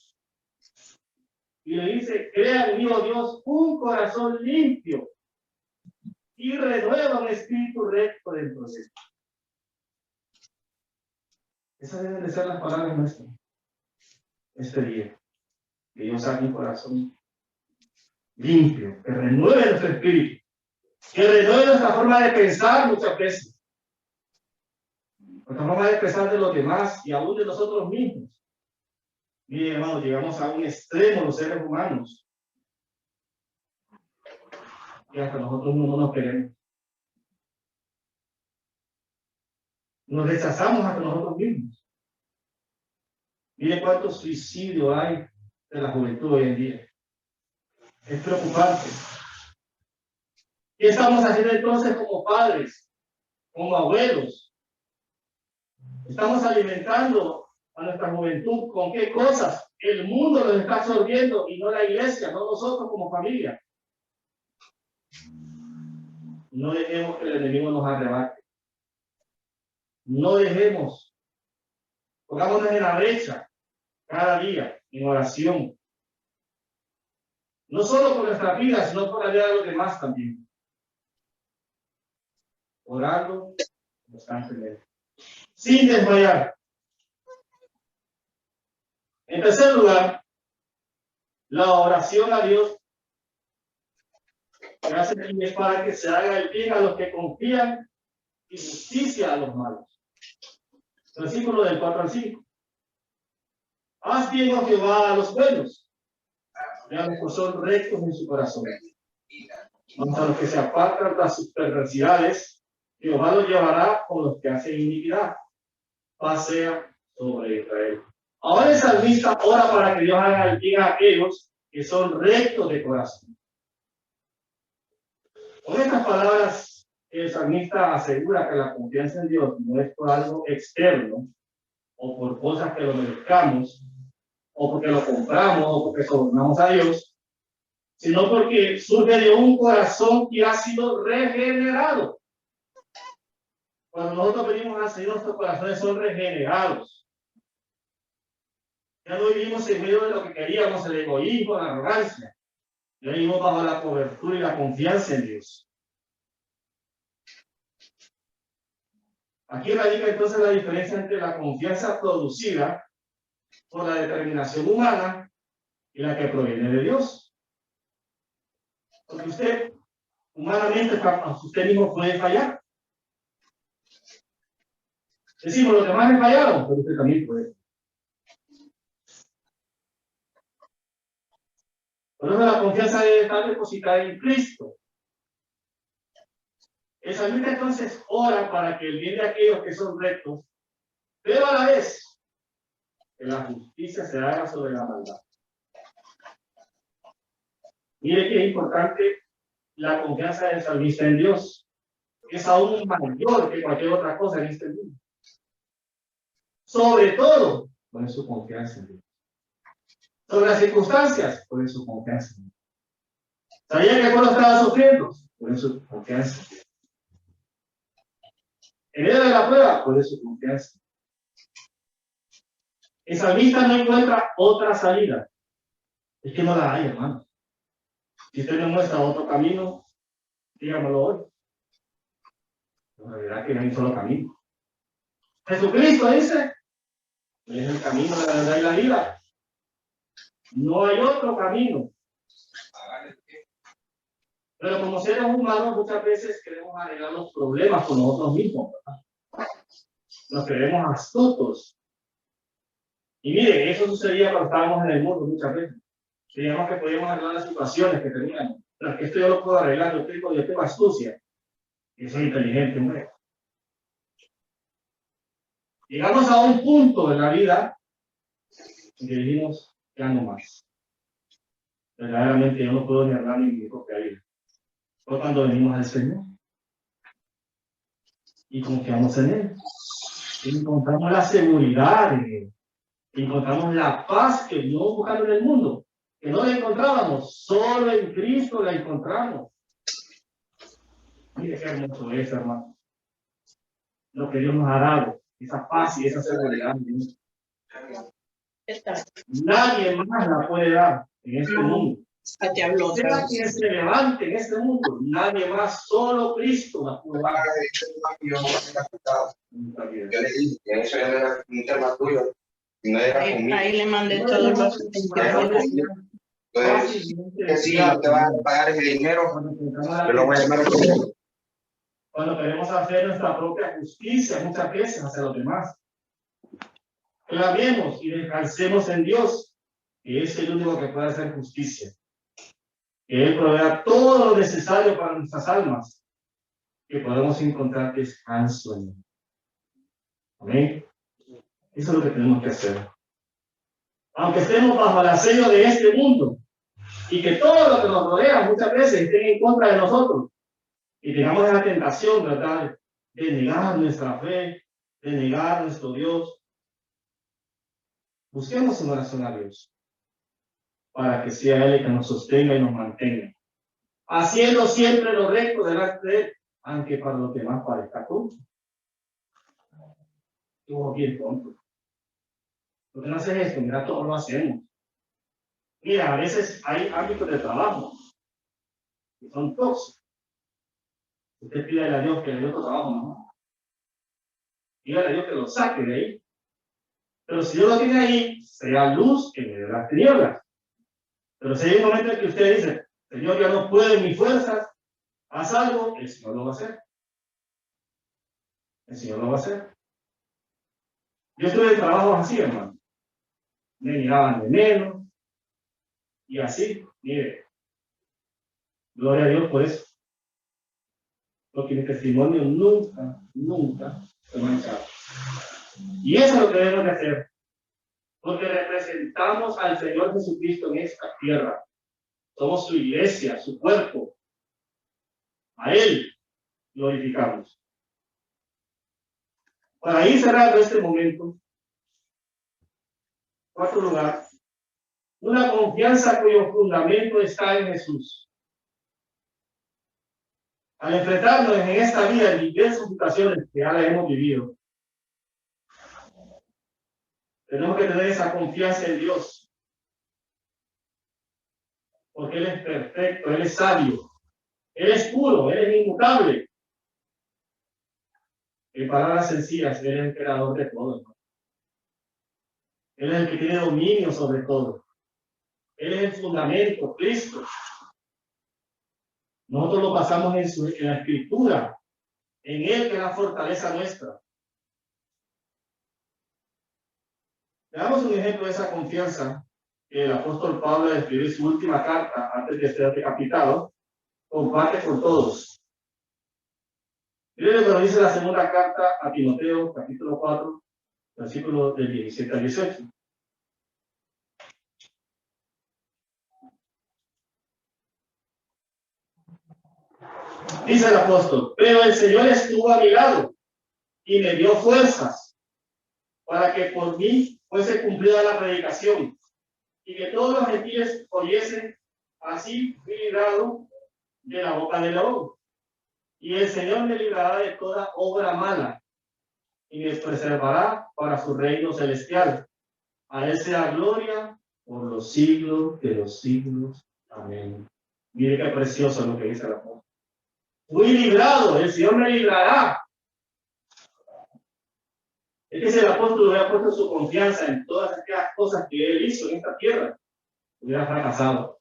Y le dice, crea en mí, oh Dios, un corazón limpio y renueva un espíritu recto dentro de mí. Esas deben de ser las palabras nuestras este día. Que Dios haga un corazón limpio, que renueve nuestro espíritu, que renueve nuestra forma de pensar muchas veces, nuestra forma de pensar de los demás y aún de nosotros mismos. Miren, hermanos, llegamos a un extremo los seres humanos y hasta nosotros no nos queremos. Nos rechazamos hasta nosotros mismos. Miren cuántos suicidios hay de la juventud hoy en día. Es preocupante. ¿Qué estamos haciendo entonces como padres, como abuelos? Estamos alimentando a nuestra juventud con qué cosas. El mundo los está absorbiendo y no la iglesia, no nosotros como familia. No dejemos que el enemigo nos arrebate. No dejemos. Pongámonos en la brecha cada día en oración. No solo por nuestra vida, sino por la vida de los demás también. Orando constantemente. Sin desmayar. En tercer lugar, la oración a Dios que hace es para que se haga el bien a los que confían y justicia a los malos. Versículo del 4 al 5. Haz bien, oh Jehová, a los buenos, y a los que son rectos en su corazón. Mas a los que se apartan tras sus perversidades, Jehová los llevará con los que hacen iniquidad. Pasea sobre Israel. Ahora el salmista ora para que Dios haga el bien a aquellos que son rectos de corazón. Con estas palabras, el salmista asegura que la confianza en Dios no es por algo externo, o por cosas que lo merezcamos, o porque lo compramos, o porque sobornamos a Dios, sino porque surge de un corazón que ha sido regenerado. Cuando nosotros venimos al Señor, nuestros corazones son regenerados. Ya no vivimos en medio de lo que queríamos, el egoísmo, la arrogancia. Ya vivimos bajo la cobertura y la confianza en Dios. Aquí radica entonces la diferencia entre la confianza producida por la determinación humana y la que proviene de Dios. Porque usted, humanamente, usted mismo puede fallar. Decimos, los demás me fallaron, pero usted también puede. Por eso la confianza debe estar depositada en Cristo. El salmista entonces ora para que el bien de aquellos que son rectos, pero a la vez que la justicia se haga sobre la maldad. Mire que es importante la confianza del salmista en Dios. Es aún mayor que cualquier otra cosa en este mundo. Sobre todo, pone su confianza en Dios. Sobre las circunstancias, pone su confianza en Dios. ¿Sabía que el pueblo estaba sufriendo? Pone su confianza en Dios. En medio de la prueba, pone su confianza. El salmista no encuentra otra salida. Es que no la hay, hermano. Si usted me muestra otro camino, Dígamelo hoy. La verdad que no hay un solo camino. Jesucristo dice, es el camino, la verdad y la vida. No hay otro camino. Pero como seres humanos muchas veces queremos arreglar los problemas con nosotros mismos, ¿verdad? Nos creemos astutos. Y miren, eso sucedía cuando estábamos en el mundo muchas veces. Creíamos que podíamos arreglar las situaciones que teníamos. Pero es que esto yo lo puedo arreglar, yo tengo astucia. Y soy inteligente, hombre. Llegamos a un punto en la vida en que dijimos, ya no más. Verdaderamente yo no puedo ni hablar ni mi propia vida. Fue cuando venimos al Señor y confiamos en Él. Y encontramos la seguridad en Él. Y encontramos la paz que no buscando en el mundo. Que no la encontrábamos, solo en Cristo la encontramos. Mire qué hermoso es, hermano. Lo que Dios nos ha dado, esa paz y esa seguridad. Nadie más la puede dar en este mundo. Sea quien se levante en este mundo, nadie más, solo Cristo la puede dar. Yo le dije que eso era un tema tuyo. No era conmigo. Ahí le mandé todos los que si no te van a pagar ese dinero, yo lo voy a llamar a tu. Cuando queremos hacer nuestra propia justicia, muchas veces hacia los demás. Clamemos y descansemos en Dios, que es el único que puede hacer justicia. Que Él provea todo lo necesario para nuestras almas, que podemos encontrar descanso en Él. Amén. Eso es lo que tenemos que hacer. Aunque estemos bajo el asedio de este mundo, y que todo lo que nos rodea muchas veces esté en contra de nosotros, y tengamos la tentación, ¿verdad?, de negar nuestra fe, de negar nuestro Dios, busquemos en oración a Dios, para que sea Él el que nos sostenga y nos mantenga, haciendo siempre lo recto delante de Él, aunque para los demás parezca tonto. Estuvo bien tonto. ¿Por qué no haces esto? Mira, todos lo hacemos. Mira, a veces hay ámbitos de trabajo que son tóxicos. Usted pide a Dios que le dé otro trabajo, ¿no? Pídale a Dios que lo saque de ahí. Pero si Dios lo tiene ahí, sea luz en medio de las tinieblas. Pero si hay un momento en que usted dice, Señor, ya no puedo en mis fuerzas, haz algo, el Señor lo va a hacer. El Señor lo va a hacer. Yo estuve en trabajos así, hermano. Me miraban de menos. Y así, mire. Gloria a Dios por eso. Porque mi testimonio nunca se manchado. Y eso es lo que debemos de hacer. Porque representamos al Señor Jesucristo en esta tierra. Somos su iglesia, su cuerpo. A Él glorificamos. Para ir cerrando este momento, cuarto lugar, una confianza cuyo fundamento está en Jesús. Al enfrentarnos en esta vida en diversas situaciones que ya la hemos vivido, tenemos que tener esa confianza en Dios. Porque Él es perfecto, Él es sabio, Él es puro, Él es inmutable. En palabras sencillas, Él es el creador de todo, ¿no? Él es el que tiene dominio sobre todo. Él es el fundamento, Cristo. Nosotros lo pasamos en la Escritura, en Él que es la fortaleza nuestra. Veamos un ejemplo de esa confianza que el apóstol Pablo, al escribir su última carta antes de ser decapitado, comparte con todos. Miren lo que dice la segunda carta a Timoteo, capítulo 4, versículos del 17 al 18. Dice el apóstol, pero el Señor estuvo a mi lado y me dio fuerzas para que por mí fuese cumplida la predicación y que todos los gentiles oyesen. Así fui librado de la boca del león. Y el Señor me librará de toda obra mala y me preservará para su reino celestial. A Él sea gloria por los siglos de los siglos. Amén. Mire qué precioso lo que dice el apóstol. Fui librado, el Señor me librará. Es que si el apóstol hubiera puesto su confianza en todas aquellas cosas que él hizo en esta tierra, hubiera fracasado.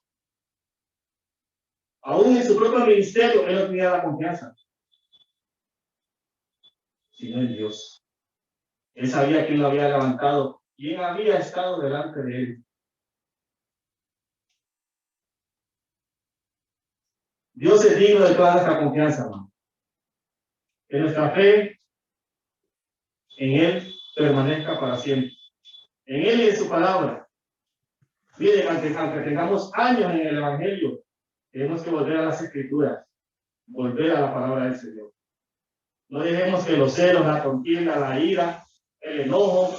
Aún en su propio ministerio, él no tenía la confianza, sino en Dios. Él sabía quién lo había levantado, quién había estado delante de él. Dios es digno de toda nuestra confianza, hermano. Que nuestra fe en Él permanezca para siempre. En Él y en su palabra. Miren, aunque tengamos años en el Evangelio, tenemos que volver a las Escrituras, volver a la palabra del Señor. No dejemos que los celos, la contienda, la ira, el enojo,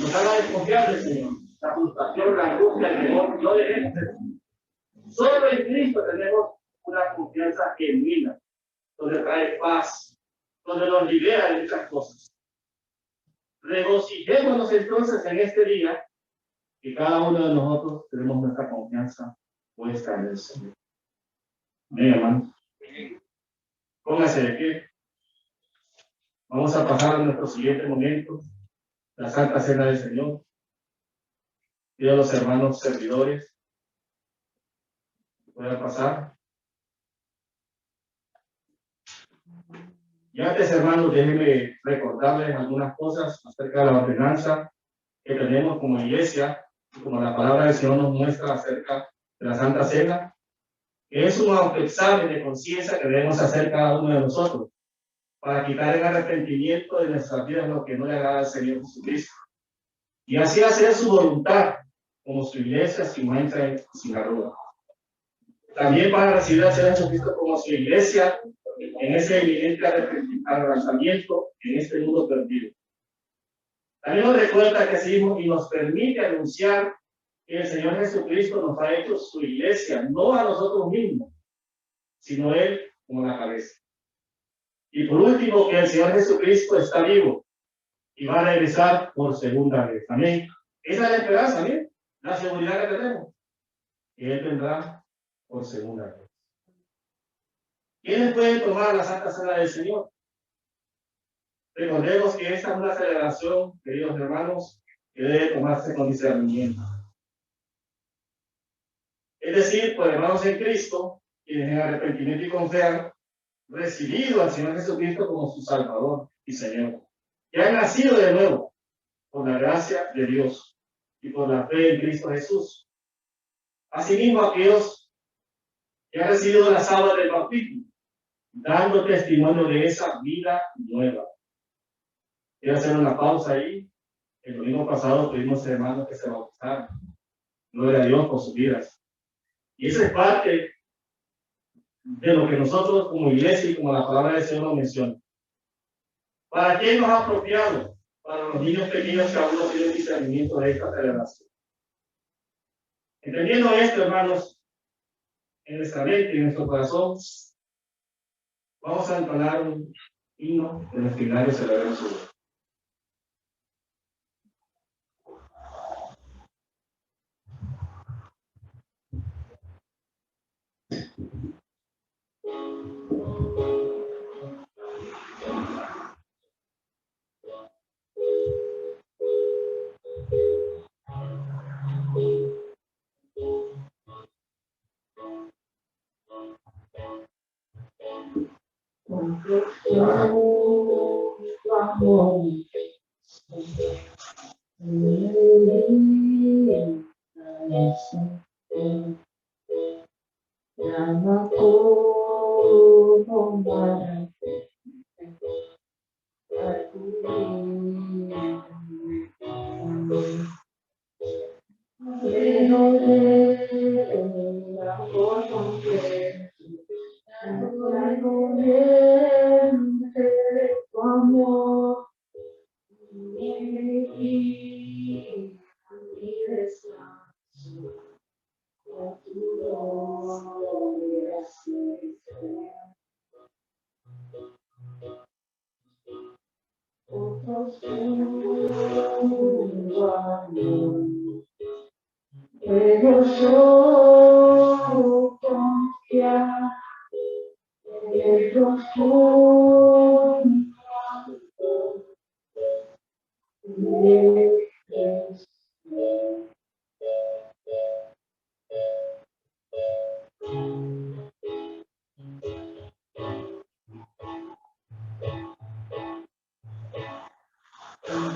nos haga desconfiar del Señor. La frustración, la angustia, el temor, no dejemos eso. Solo en Cristo tenemos una confianza genuina, donde trae paz, donde nos libera de muchas cosas. Regocijémonos entonces en este día que cada uno de nosotros tenemos nuestra confianza puesta en el Señor. Amén, hermano. Póngase de pie. Vamos a pasar a nuestro siguiente momento, la Santa Cena del Señor. Pido a los hermanos servidores que puedan pasar. Y antes, hermanos, déjenme recordarles algunas cosas acerca de la ordenanza que tenemos como iglesia, como la palabra del Señor nos muestra acerca de la Santa Cena, que es un autoexamen de conciencia que debemos hacer cada uno de nosotros para quitar el arrepentimiento de nuestras vidas lo que no le agrada al Señor Jesucristo. Y así hacer su voluntad como su iglesia sin mancha y sin arruga. También para recibir al Señor Jesucristo como su iglesia en ese evidente arrebatamiento en este mundo perdido. También nos recuerda que seguimos y nos permite anunciar que el Señor Jesucristo nos ha hecho su iglesia, no a nosotros mismos, sino Él como la cabeza. Y por último, que el Señor Jesucristo está vivo y va a regresar por segunda vez. Amén. Esa es la esperanza, ¿bien? La seguridad que tenemos. Que Él vendrá por segunda vez. ¿Quiénes pueden tomar la Santa Cena del Señor? Recordemos que esta es una celebración, queridos hermanos, que debe tomarse con discernimiento. Es decir, por hermanos en Cristo, quienes en arrepentimiento y con fe han recibido al Señor Jesucristo como su Salvador y Señor, que han nacido de nuevo por la gracia de Dios y por la fe en Cristo Jesús. Asimismo, aquellos que han recibido las aguas del bautismo, dando testimonio de esa vida nueva. Quiero hacer una pausa ahí. El domingo pasado tuvimos hermanos que se bautizaron. Gloria a Dios por sus vidas. Y esa es parte de lo que nosotros como iglesia y como la palabra del Señor nos menciona. ¿Para quién nos ha apropiado? Para los niños pequeños que aún no tienen discernimiento de esta celebración. Entendiendo esto, hermanos, en nuestra mente y en nuestro corazón, vamos a entonar un himno de nuestro himnario Celebrar su vida.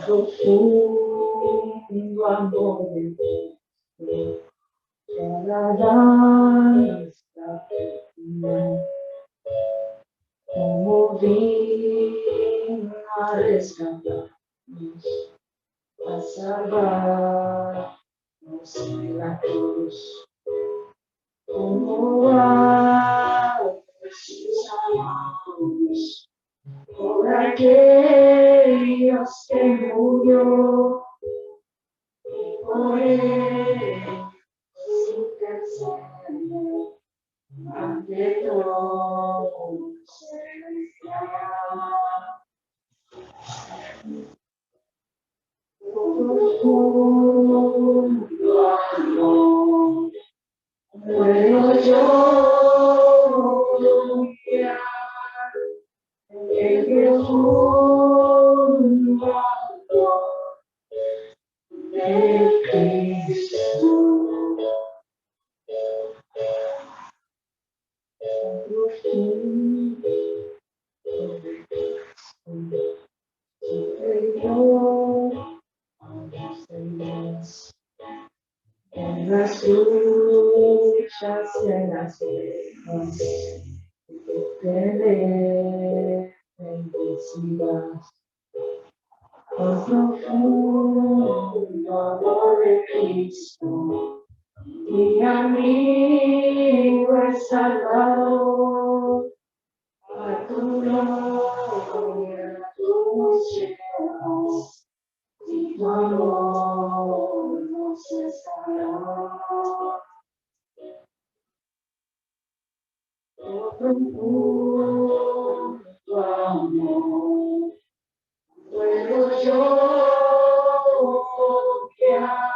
profundo amor de Cristo, cada nuestra vida, como vino a rescatarnos, a salvarnos en la cruz, como a Jesús amamos, por aquellos que murió, y por ellos intercede ante todo celestial. Profundo amor, puedo yo confiar en el profundo amor de Cristo. Profundo de Cristo, superior a los demás. En las luchas y en las guerras, te bendecirás. Con profundo amor de Cristo, mi amigo es Salvador, a tu gloria tus llevas, y tu amor nos estará. Oh, profundo amor, puedo yo confiar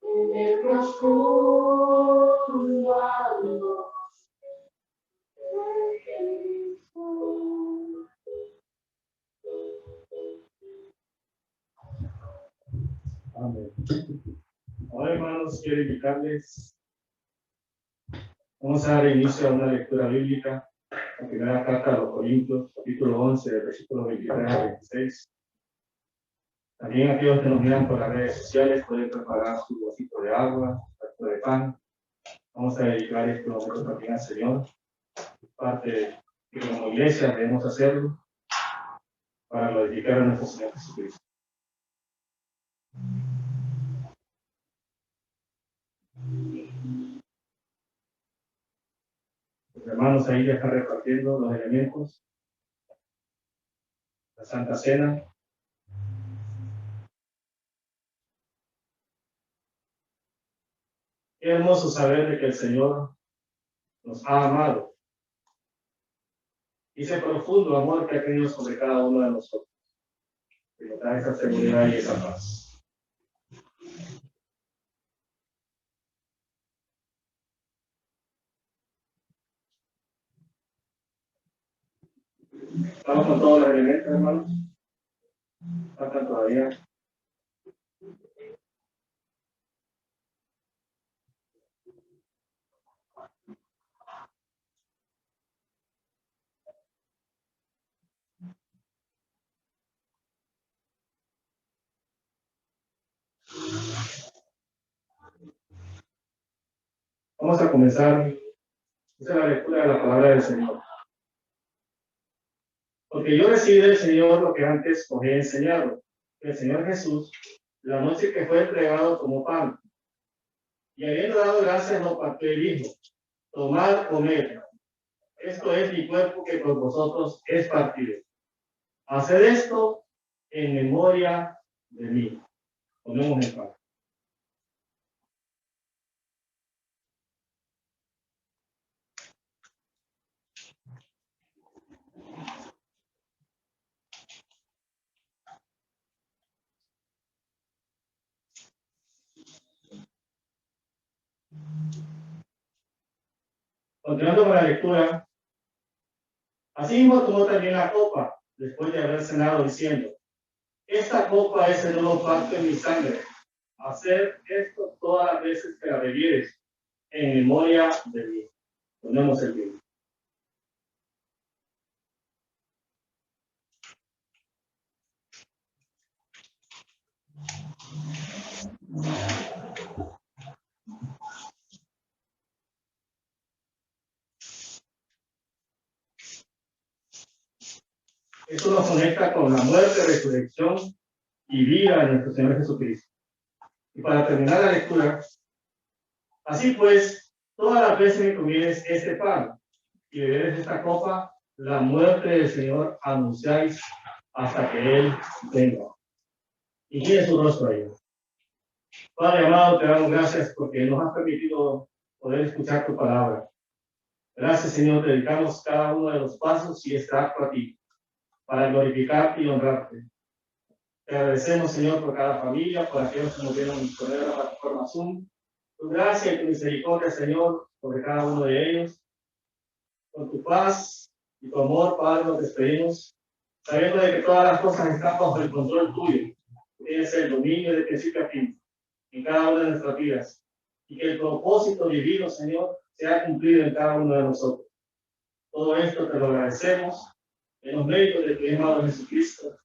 en el profundo amor de Cristo. Amén. Ahora, hermanos, quiero invitarles. Vamos a dar inicio a una lectura bíblica, la primera carta a los Corintios, capítulo 11, versículos 23 a 26. También aquellos que nos miran por las redes sociales pueden preparar su vasito de agua, su plato de pan. Vamos a dedicar este momento también al Señor. Parte que como iglesia debemos hacerlo para glorificar a nuestro Señor Jesucristo. Los hermanos ahí ya están repartiendo los elementos, la Santa Cena. Qué hermoso saber de que el Señor nos ha amado. Y ese profundo amor que ha tenido sobre cada uno de nosotros, que nos da esa seguridad y esa paz. Estamos con todos los elementos, hermanos. Faltan todavía. Vamos a comenzar. Esa es la lectura de la palabra del Señor. Porque yo recibí del Señor lo que antes os he enseñado, que el Señor Jesús, la noche que fue entregado como pan, y habiendo dado gracias, lo partió y dijo: tomad, comed, esto es mi cuerpo que por vosotros es partido. Haced esto en memoria de mí. Ponemos el pan. Continuando con la lectura, asimismo tomó también la copa, después de haber cenado, diciendo: esta copa es el nuevo pacto en mi sangre. Hacer esto todas las veces que la bebieres, en memoria de mí. Ponemos el vino. Esto nos conecta con la muerte, resurrección y vida de nuestro Señor Jesucristo. Y para terminar la lectura, así pues, todas las veces que comieres este pan y beberes esta copa, la muerte del Señor anunciáis hasta que Él venga. Y tiene su rostro ahí. Padre amado, te damos gracias porque nos has permitido poder escuchar tu palabra. Gracias, Señor, te dedicamos cada uno de los pasos y este acto a ti, para glorificarte y honrarte. Te agradecemos, Señor, por cada familia, por aquellos que nos vieron por la plataforma Zoom. Tu gracia y tu misericordia, Señor, sobre cada uno de ellos. Con tu paz y tu amor, Padre, nos despedimos, sabiendo de que todas las cosas están bajo el control tuyo. Tienes el dominio de principio a fin en cada una de nuestras vidas. Y que el propósito divino, Señor, sea cumplido en cada uno de nosotros. Todo esto te lo agradecemos en los méritos de tu amado Jesucristo.